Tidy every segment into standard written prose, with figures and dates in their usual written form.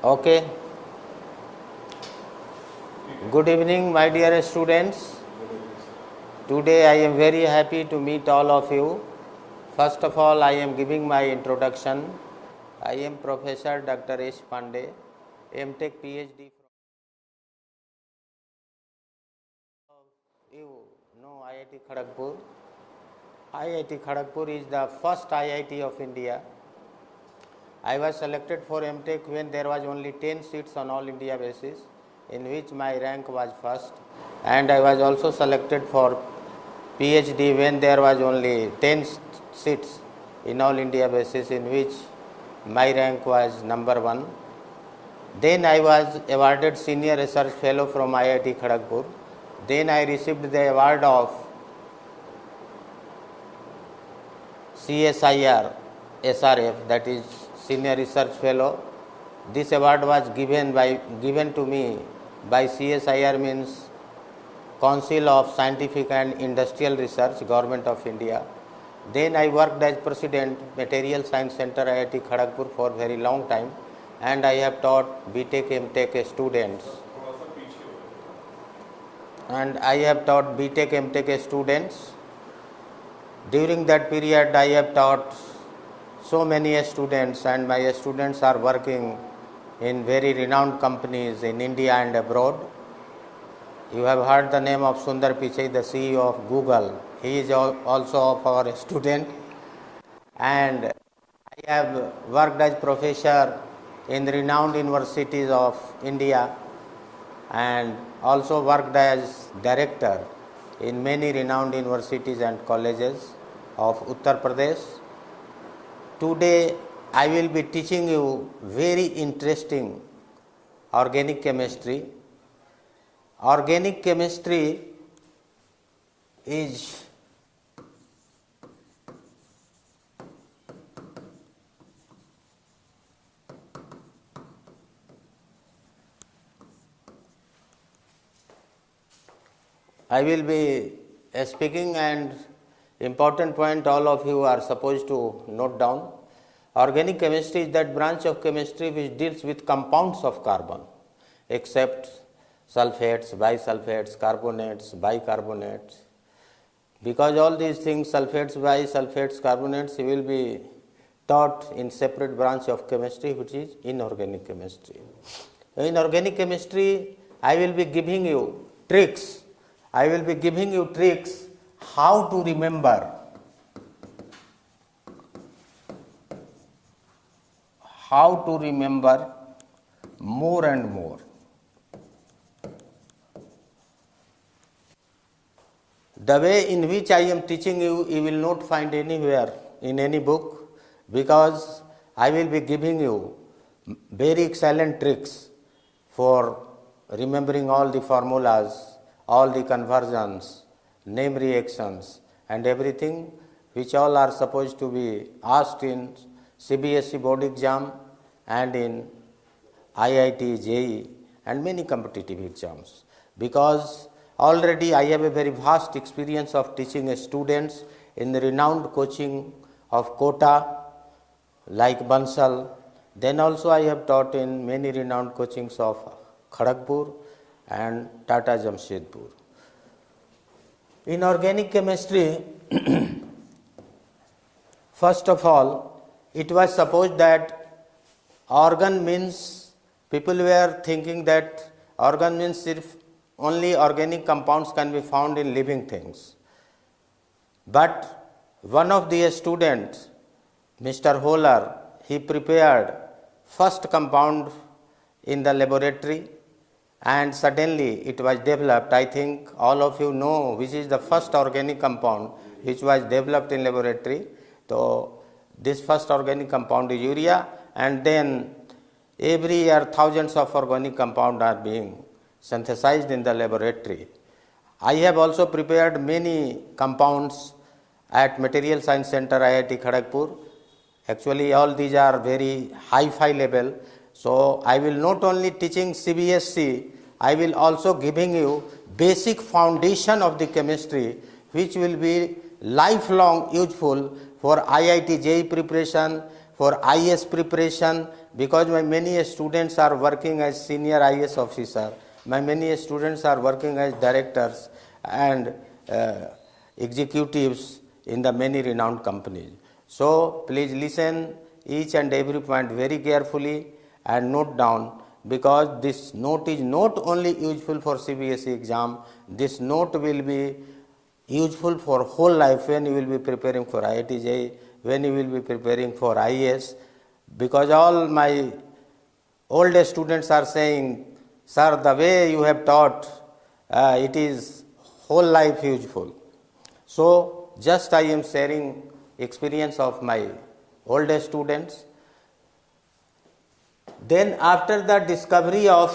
Okay. Good evening, my dear students. Today I am very happy to meet all of you. First of all, I am giving my introduction. I am Professor Dr. S. Pandey, M.Tech PhD from you know IIT Kharagpur. IIT Kharagpur is the first IIT of India. I was selected for M.Tech when there was only 10 seats on all India basis, in which my rank was first, and I was also selected for PhD when there was only 10 seats in all India basis, in which my rank was number 1. Then I was awarded Senior Research Fellow from IIT Kharagpur. Then I received the award of CSIR SRF, that is Senior Research Fellow. This award was given to me by CSIR, means Council of Scientific and Industrial Research, Government of India. Then I worked as President, Material Science Center, IIT Kharagpur for very long time, and I have taught BTech, MTech students. During that period, I have taught so many students, and my students are working in very renowned companies in India and abroad. You have heard the name of Sundar Pichai, the CEO of Google. He is also of our student. And I have worked as professor in renowned universities of India, and also worked as director in many renowned universities and colleges of Uttar Pradesh. Today I will be teaching you very interesting organic chemistry. Organic chemistry is I will be speaking, and important point all of you are supposed to note down. Organic chemistry is that branch of chemistry which deals with compounds of carbon, except sulfates, bisulfates, carbonates, bicarbonates. Because all these things, sulfates, bisulfates, carbonates, will be taught in separate branch of chemistry, which is inorganic chemistry. In organic chemistry, I will be giving you tricks. I will be giving you tricks how to remember more and more. The way in which I am teaching you, you will not find anywhere in any book, because I will be giving you very excellent tricks for remembering all the formulas, all the conversions, name reactions, and everything, which all are supposed to be asked in CBSE board exam and in IIT, JEE, and many competitive exams. Because already I have a very vast experience of teaching students in the renowned coaching of Kota, like Bansal. Then also I have taught in many renowned coachings of Kharagpur and Tata Jamshedpur. In organic chemistry, first of all, it was supposed that organ means, people were thinking that organ means if only organic compounds can be found in living things. But one of the students, Mr. Holler, he prepared first compound in the laboratory, and suddenly it was developed. I think all of you know which is the first organic compound which was developed in laboratory. So this first organic compound is urea, and then every year thousands of organic compounds are being synthesized in the laboratory. I have also prepared many compounds at Material Science Center, IIT Kharagpur. Actually all these are very high-fi level. So I will not only teaching CBSE, I will also giving you basic foundation of the chemistry, which will be lifelong useful for IIT JEE preparation, for IAS preparation, because my many students are working as senior IAS officer, my many students are working as directors and executives in the many renowned companies. So please listen each and every point very carefully and note down, because this note is not only useful for CBSE exam, this note will be useful for whole life when you will be preparing for IIT JEE, when you will be preparing for IAS, because all my old students are saying, sir, the way you have taught, it is whole life useful. So just I am sharing experience of my old students. Then after the discovery of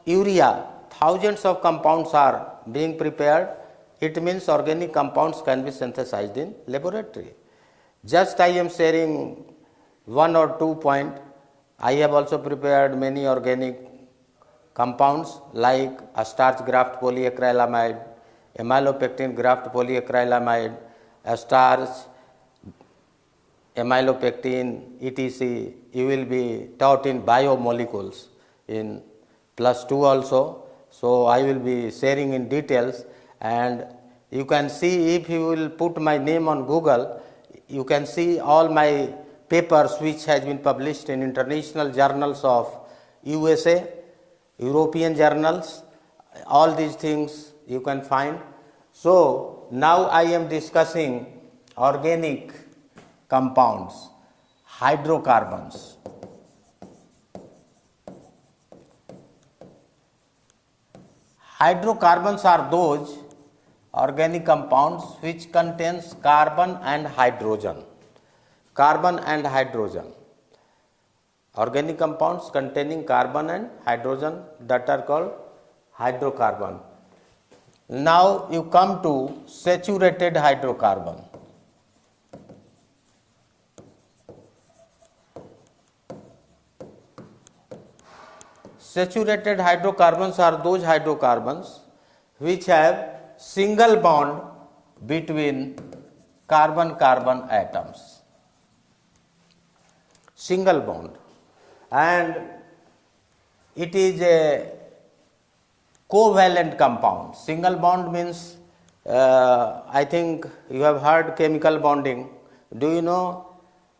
urea, thousands of compounds are being prepared. It means organic compounds can be synthesized in laboratory. Just I am sharing 1 or 2 points. I have also prepared many organic compounds like a starch graft polyacrylamide, amylopectin graft polyacrylamide, a starch, amylopectin, etc. You will be taught in biomolecules in +2 also. So I will be sharing in details, and you can see, if you will put my name on Google, you can see all my papers which has been published in international journals of USA, European journals, all these things you can find. So now I am discussing organic compounds, hydrocarbons. Hydrocarbons are those organic compounds which contains carbon and hydrogen. Carbon and hydrogen. Organic compounds containing carbon and hydrogen, that are called hydrocarbon. Now you come to saturated hydrocarbon. Saturated hydrocarbons are those hydrocarbons which have single bond between carbon-carbon atoms. Single bond. And it is a covalent compound. Single bond means, I think you have heard chemical bonding. Do you know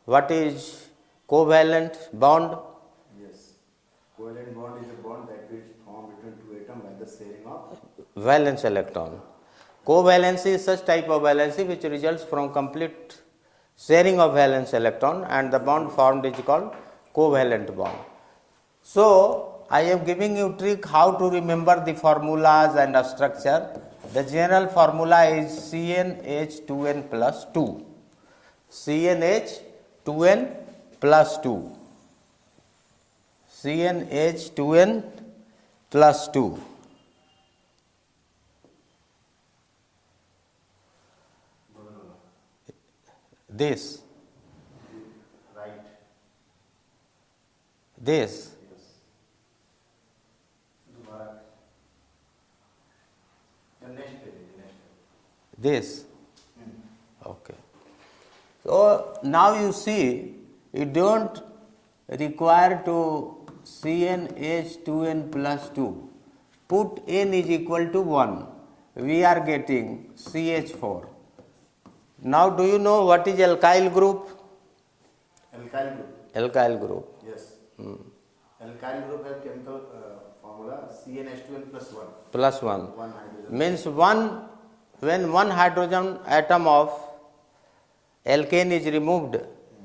what is covalent bond? Yes. Covalent bond is a bond that will form between two atoms by the sharing of valence electron. Covalency is such type of valency which results from complete sharing of valence electron, and the bond formed is called covalent bond. So I am giving you trick how to remember the formulas and the structure. The general formula is CnH2n plus 2. CnH2n plus 2. CnH2n plus 2. This. right. This. Yes. The next page. This. Okay. So now you see, you don't require to CnH2n plus 2. Put n is equal to 1. We are getting CH4. Now do you know what is alkyl group? Alkyl group. Alkyl group. Yes. Alkyl group has chemical formula CnH2n plus 1. Plus 1. One hydrogen. Means when one hydrogen atom of alkane is removed,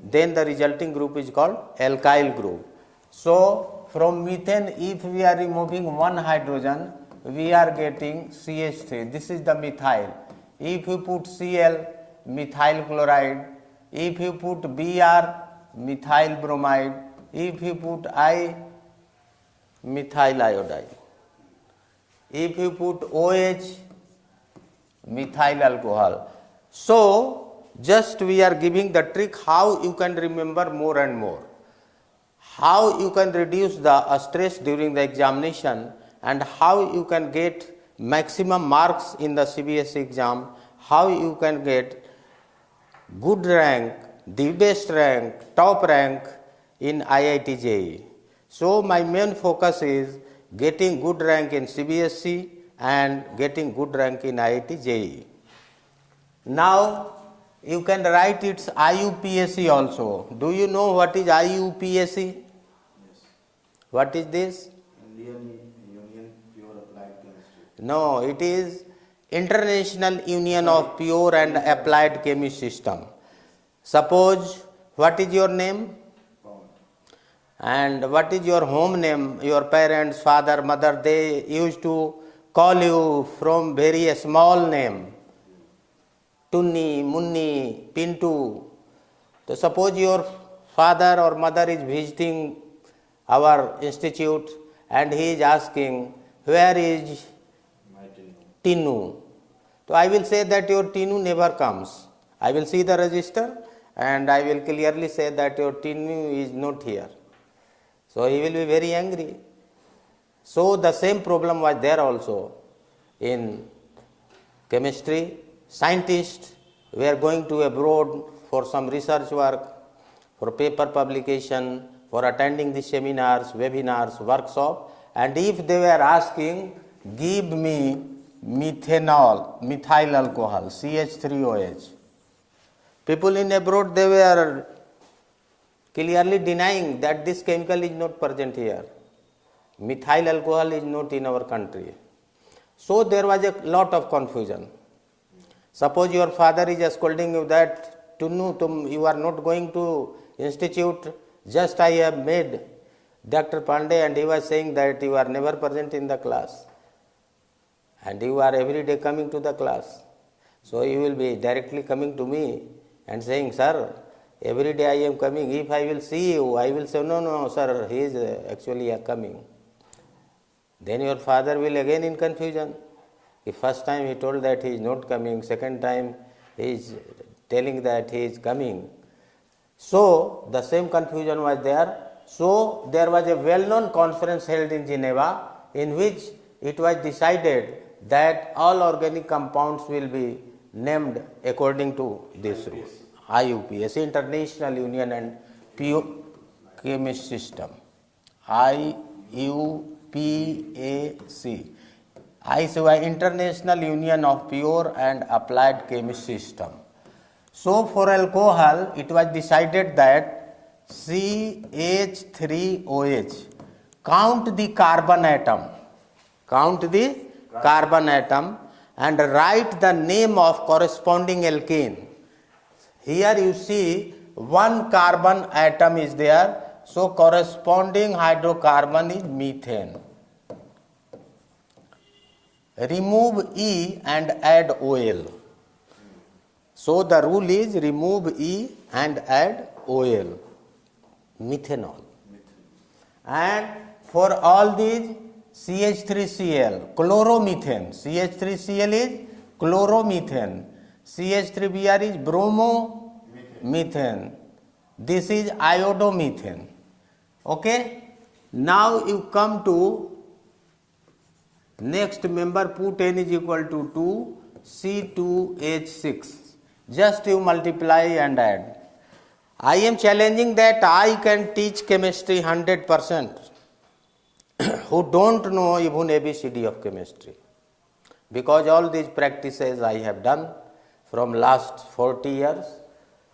then the resulting group is called alkyl group. So from methane, if we are removing one hydrogen, we are getting CH3. This is the methyl. If you put Cl, methyl chloride. If you put Br, methyl bromide. If you put I, methyl iodide. If you put OH, methyl alcohol. So just we are giving the trick how you can remember more and more, how you can reduce the stress during the examination, and how you can get maximum marks in the CBSE exam, how you can get good rank, the best rank, top rank in IIT JEE. So my main focus is getting good rank in CBSE and getting good rank in IIT JEE. Now you can write its IUPAC also. Do you know what is IUPAC? Yes. What is this? Indian Union Pure Applied Chemistry. No, it is International Union of Pure and Applied Chemistry System. Suppose, what is your name? Pawan. And what is your home name? Your parents, father, mother, they used to call you from very small name. Tunni, Munni, Pintu. So suppose your father or mother is visiting our institute and he is asking, where is My Tinu? So I will say that your Tinu never comes. I will see the register and I will clearly say that your Tinu is not here. So he will be very angry. So the same problem was there also in chemistry. Scientists were going to abroad for some research work, for paper publication, for attending the seminars, webinars, workshop, and if they were asking, give me methyl alcohol, CH3OH. People in abroad, they were clearly denying that this chemical is not present here. Methyl alcohol is not in our country. So there was a lot of confusion. Suppose your father is scolding you that, Tunnu, you are not going to institute, just I have made Dr. Pandey and he was saying that you are never present in the class. And you are every day coming to the class. So you will be directly coming to me and saying, sir, every day I am coming. If I will see you, I will say, no, sir, he is actually coming. Then your father will again in confusion. The first time he told that he is not coming, second time he is telling that he is coming. So the same confusion was there. So there was a well-known conference held in Geneva in which it was decided that all organic compounds will be named according to this rule. IUPAC, International Union and Pure Chemistry System. IUPAC. International Union of Pure and Applied Chemistry System. So for alcohol, it was decided that CH3OH, count the carbon atom and write the name of corresponding alkane. Here you see one carbon atom is there, so corresponding hydrocarbon is methane. Remove E and add OL. So the rule is remove E and add OL, methanol. And for all these CH3Cl, chloromethane. CH3Cl is chloromethane. CH3Br is bromomethane. This is iodomethane. Okay. Now you come to next member, put N is equal to 2, C2H6. Just you multiply and add. I am challenging that I can teach chemistry 100% who don't know even ABCD of chemistry. Because all these practices I have done from last 40 years.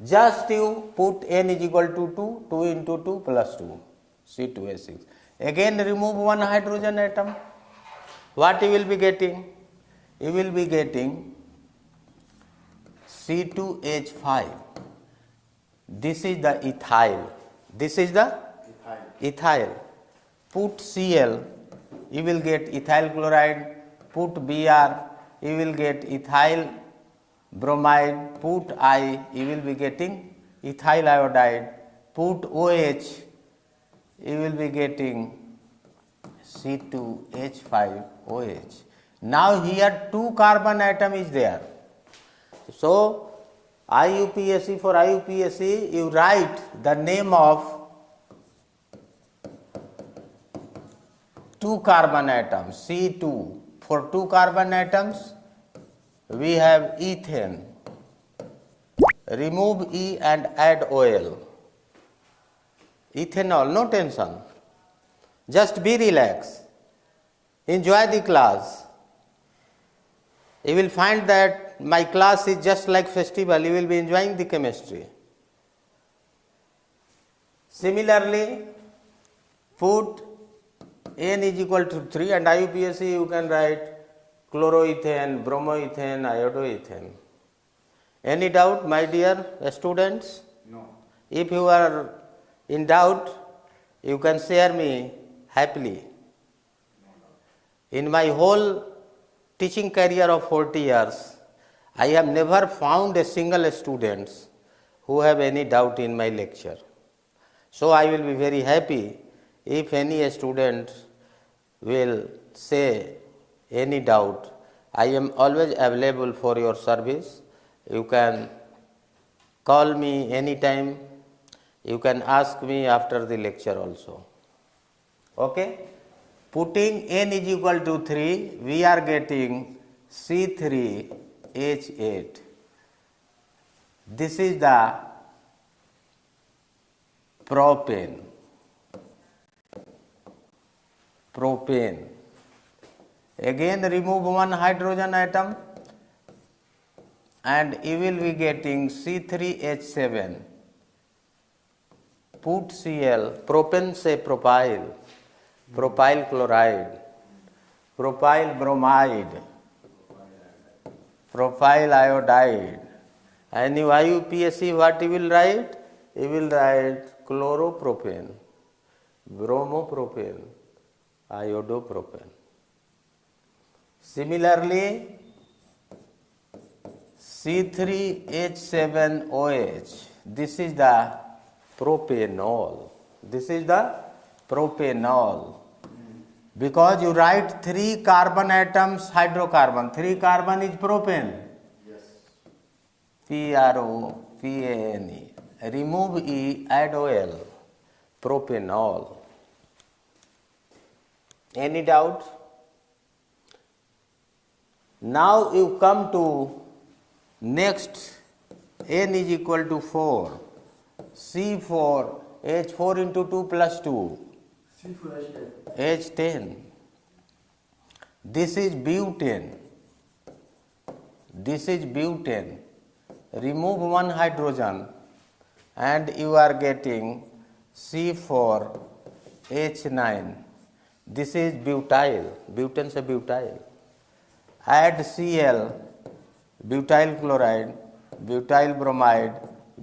Just you put N is equal to 2, 2 into 2 plus 2, C2H6. Again remove one hydrogen atom. What you will be getting? You will be getting C2H5. This is the ethyl. This is the ethyl. Put Cl, you will get ethyl chloride. Put Br, you will get ethyl bromide. Put I, you will be getting ethyl iodide. Put OH, you will be getting C2H5OH. Now here 2 carbon atom is there. So IUPAC, for IUPAC you write the name of 2 carbon atoms, C2. For 2 carbon atoms we have ethane. remove E and add OL. Ethanol, no tension. Just be relaxed. Enjoy the class. You will find that my class is just like festival. You will be enjoying the chemistry. Similarly, put N is equal to 3 and IUPAC you can write chloroethane, bromoethane, iodoethane. Any doubt, my dear students? No. If you are in doubt, you can share me happily. In my whole teaching career of 40 years, I have never found a single student who have any doubt in my lecture. So I will be very happy if any student will say any doubt. I am always available for your service. You can call me anytime. You can ask me after the lecture also. Okay? Putting N is equal to 3, we are getting C3H8. This is the propane. Again remove one hydrogen atom and you will be getting C3H7. Put Cl, propane से propyl chloride, propyl bromide, propyl iodide. And in IUPAC what you will write? You will write chloropropane, bromopropane, iodopropane. Similarly, C3H7OH, this is the propanol. This is the propanol. Because you write 3 carbon atoms hydrocarbon. 3 carbon is propane. Yes. PROPANE. Remove E, add OL. Propanol. Any doubt? Now you come to next. N is equal to 4. C4, H4 into 2 plus 2. H10. This is butane. This is butane. Remove one hydrogen and you are getting C4H9. This is butyl. Butane se butyl. Add Cl, butyl chloride, butyl bromide,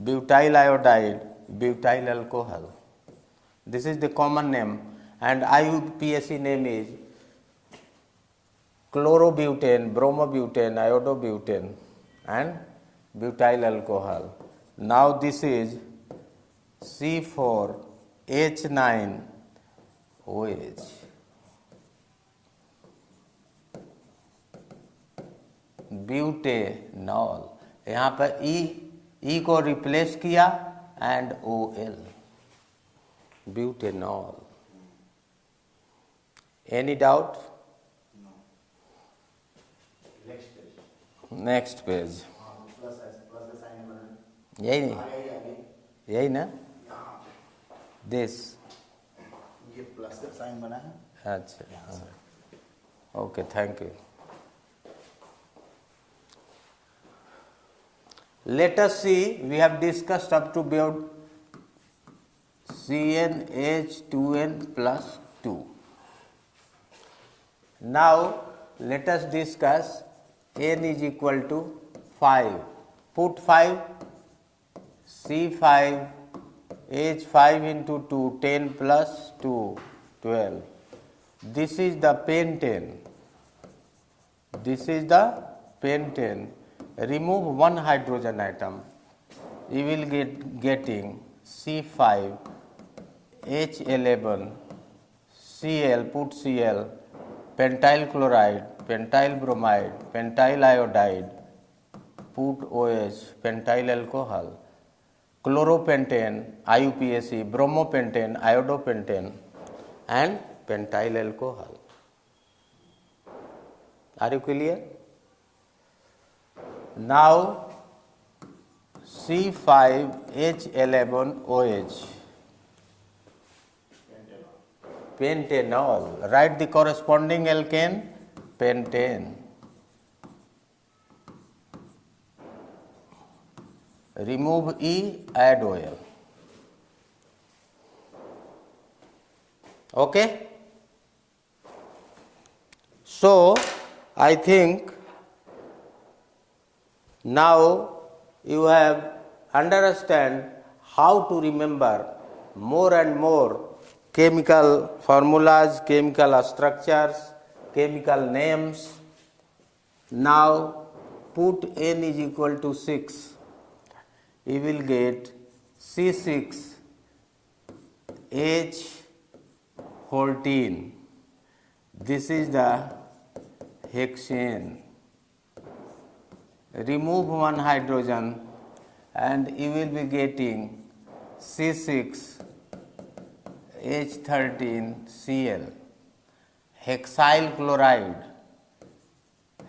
butyl iodide, butyl alcohol. This is the common name and IUPAC name is chlorobutane, bromobutane, iodobutane and butyl alcohol. Now this is C4H9OH. Butanol. यहाँ पर ई को replace किया and OL. Butanol. Any doubt? Next page. यही नहीं, यही ना? This ये plus का साइन बना है. अच्छा, okay, thank you. Let us see, we have discussed up to about CnH2n plus 2. Now let us discuss N is equal to 5. Put 5, C5, H5 into 2, 10 plus 2, 12. This is the pentane. This is the pentane. Remove one hydrogen atom. You will getting C5, H11, Cl, put Cl, pentyl chloride, pentyl bromide, pentyl iodide, put OH, pentyl alcohol, chloropentane, IUPAC, bromopentane, iodopentane and pentyl alcohol. Are you clear? Now C5H11OH. Pentanol. Write the corresponding alkane, pentane. Remove E, add OL. Okay? So, I think now you have understand how to remember more and more chemical formulas, chemical structures, chemical names. Now put N is equal to 6. You will get C6H14. This is the hexane. Remove one hydrogen and you will be getting C6H13Cl. Hexyl chloride,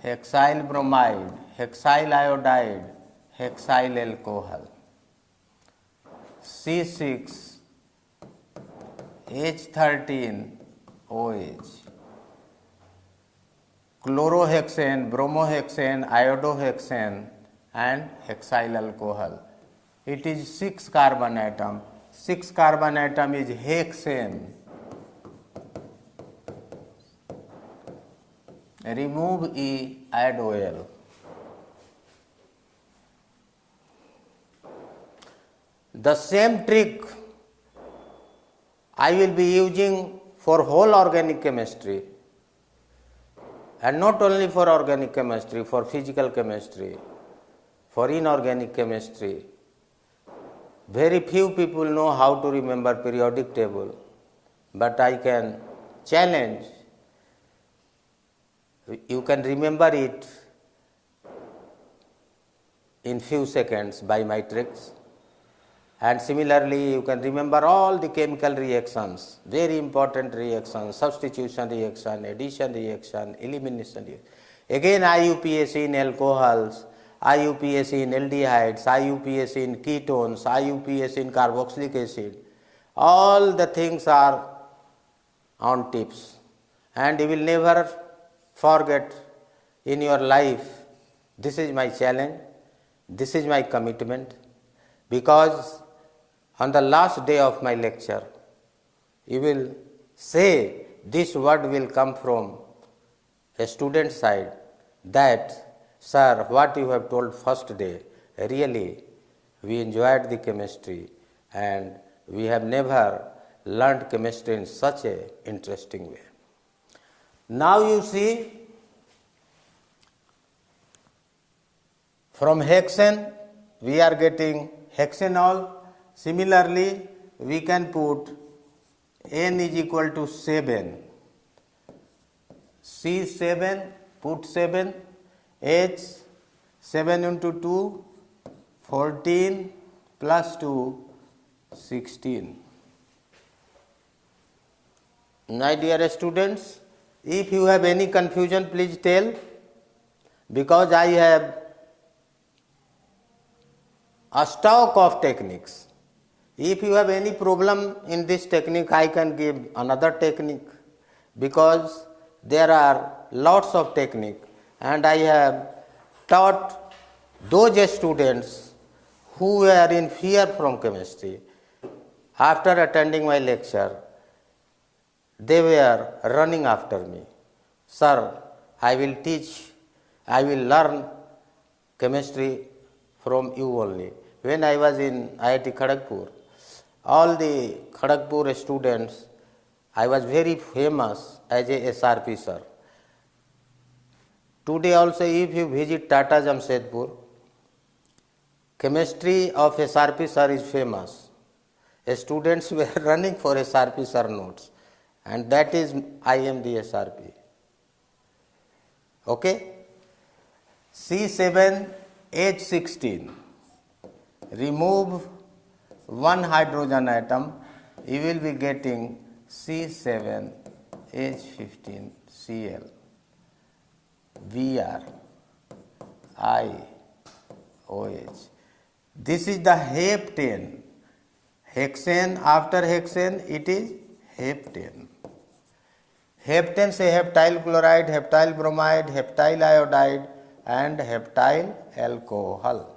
hexyl bromide, hexyl iodide, hexyl alcohol. C6H13OH. Chlorohexane, bromohexane, iodohexane and hexyl alcohol. It is 6 carbon atom. 6 carbon atom is hexane. Remove E, add OL. The same trick I will be using for whole organic chemistry, and not only for organic chemistry, for physical chemistry, for inorganic chemistry. Very few people know how to remember periodic table, but I can challenge. You can remember it in few seconds by my tricks. And similarly, you can remember all the chemical reactions, very important reactions, substitution reaction, addition reaction, elimination reaction. Again, IUPAC in alcohols, IUPAC in aldehydes, IUPAC in ketones, IUPAC in carboxylic acid. All the things are on tips. And you will never forget in your life. This is my challenge. This is my commitment. Because on the last day of my lecture, you will say this word will come from a student side that, sir, what you have told first day, really we enjoyed the chemistry and we have never learned chemistry in such a interesting way. Now you see, from hexane we are getting hexanol. Similarly, we can put N is equal to 7. C7, put 7, H, 7 into 2, 14 plus 2, 16. My dear students, if you have any confusion, please tell, because I have a stock of techniques. If you have any problem in this technique, I can give another technique, because there are lots of technique, and I have taught those students who were in fear from chemistry. After attending my lecture, they were running after me. Sir, I will teach, I will learn chemistry from you only. When I was in IIT Kharagpur, all the Kharagpur students, I was very famous as a SRP sir. Today also, if you visit Tata Jamshedpur, chemistry of SRP sir is famous. Students were running for SRP sir notes, and that is I am the SRP. Okay? C7H16. Remove one hydrogen atom, you will be getting C7H15Cl. Br, I, OH. This is the heptane. Hexane, after hexane it is heptane. Heptane से heptyl chloride, heptyl bromide, heptyl iodide and heptyl alcohol.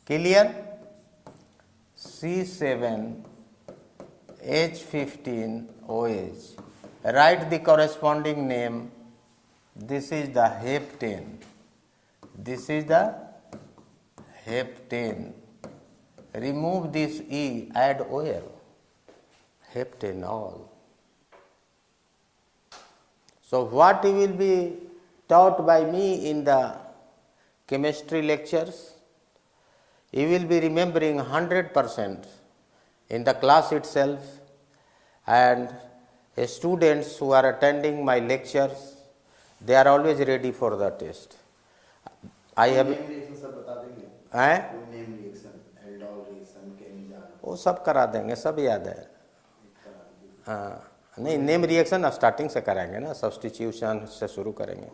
Clear? C7H15OH. Write the corresponding name. This is the heptane. This is the heptane. Remove this E, add OL. Heptanol. So what you will be taught by me in the chemistry lectures? You will be remembering 100% in the class itself, and students who are attending my lectures, they are always ready for the test. I have वो सब करा देंगे, सब याद है. हाँ नहीं, name reaction starting से कराएंगे ना, सब्स्टिट्यूशन से शुरू करेंगे.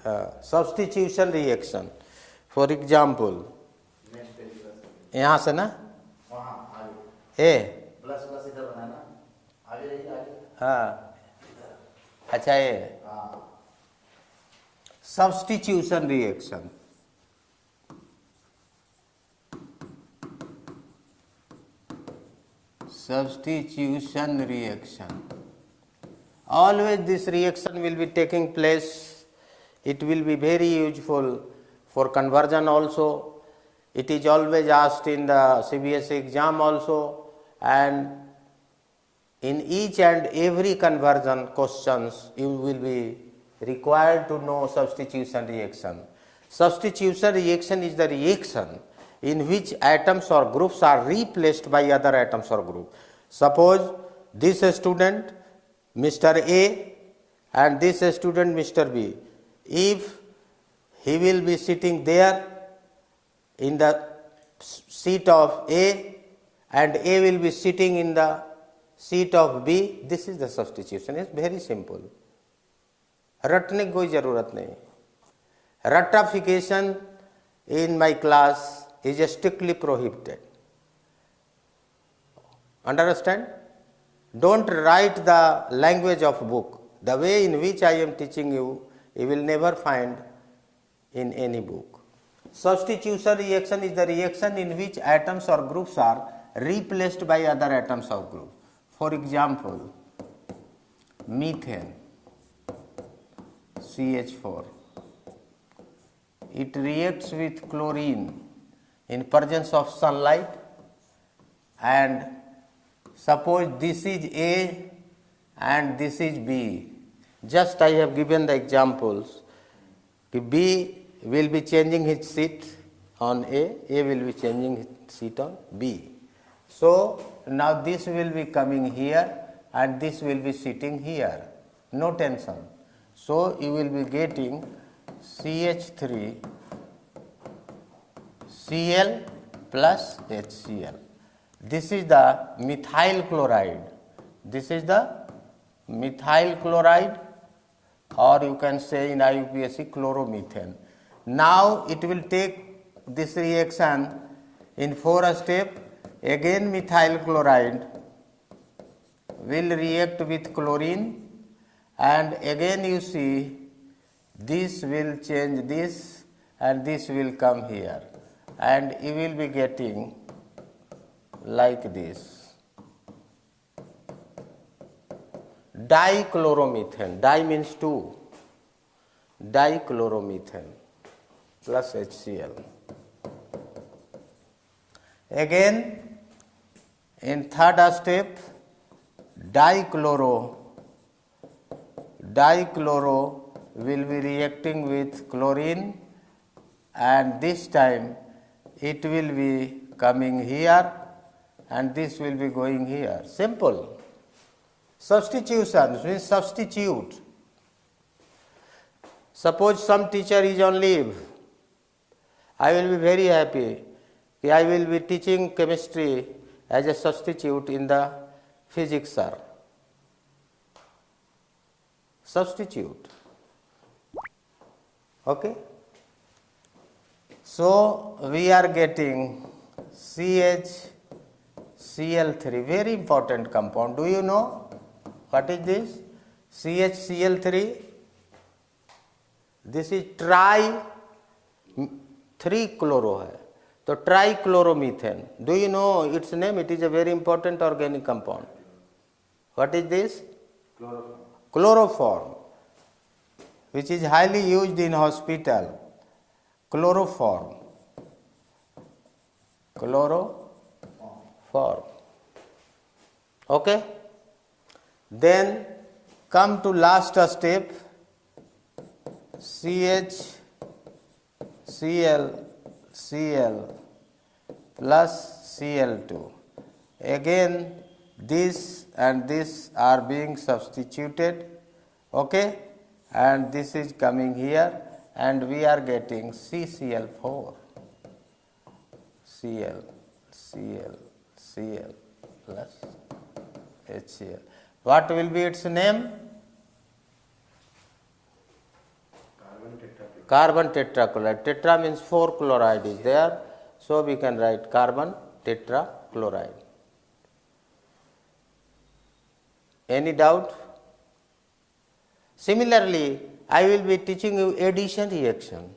हाँ, सब्स्टिट्यूशन रिएक्शन. फॉर एग्जाम्पल यहाँ से ना ए प्लस इधर बनाना, आगे रहिए आगे. हाँ अच्छा, ये substitution reaction. Substitution reaction. Always this reaction will be taking place. It will be very useful for conversion also. It is always asked in the CBSE exam also, and in each and every conversion questions you will be required to know substitution reaction. Substitution reaction is the reaction in which atoms or groups are replaced by other atoms or group. Suppose this student Mr. A and this student Mr. B. If he will be sitting there in the seat of A and A will be sitting in the seat of B, this is the substitution. It's very simple. रटने की कोई जरूरत नहीं. Ratification in my class is strictly prohibited. Understand? Don't write the language of book. The way in which I am teaching you, you will never find in any book. Substitution reaction is the reaction in which atoms or groups are replaced by other atoms or groups. For example, methane, CH4. It reacts with chlorine in presence of sunlight, and suppose this is A and this is B. Just I have given the examples. B will be changing his seat on A will be changing his seat on B. So now this will be coming here and this will be sitting here. No tension. So you will be getting CH3 Cl plus HCl. This is the methyl chloride. This is the methyl chloride, or you can say in IUPAC chloromethane. Now it will take this reaction in 4 steps. Again methyl chloride will react with chlorine, and again you see this will change this and this will come here, and you will be getting like this. Dichloromethane. Di means 2. Dichloromethane plus HCl. Again in 3rd step, dichloro will be reacting with chlorine, and this time it will be coming here and this will be going here. Simple. Substitution means substitute. Suppose some teacher is on leave. I will be very happy. I will be teaching chemistry as a substitute in the physics sir. Substitute. Okay. So we are getting CHCl3, very important compound. Do you know what is this? CHCl3. This is tri-3-chloro है, तो trichloromethane. Do you know its name? It is a very important organic compound. What is this? Chloroform. Chloroform, which is highly used in hospital. Chloroform. Okay. Then come to last step. CHCl plus Cl2. Again, this and this are being substituted, okay, and this is coming here, and we are getting CCl4. Cl plus HCl. What will be its name? Carbon tetrachloride. Tetra means 4 chloride is there, so we can write carbon tetrachloride. Any doubt? Similarly, I will be teaching you addition reaction.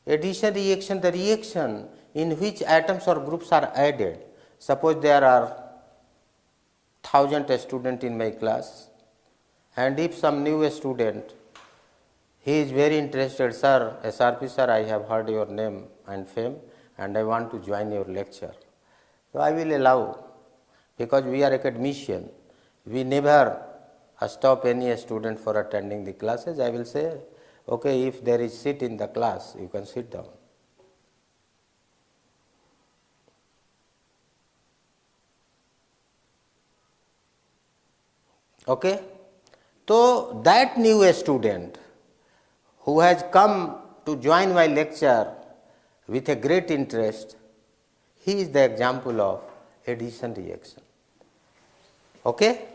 Addition reaction, the reaction in which atoms or groups are added. Suppose there are 1000 students in my class, and if some new student, he is very interested, sir, SRP sir, I have heard your name and fame and I want to join your lecture. So I will allow, because we are academician, we never stop any student for attending the classes. I will say, okay, if there is seat in the class, you can sit down. Okay, so that new student who has come to join my lecture with a great interest, he is the example of addition reaction. Okay.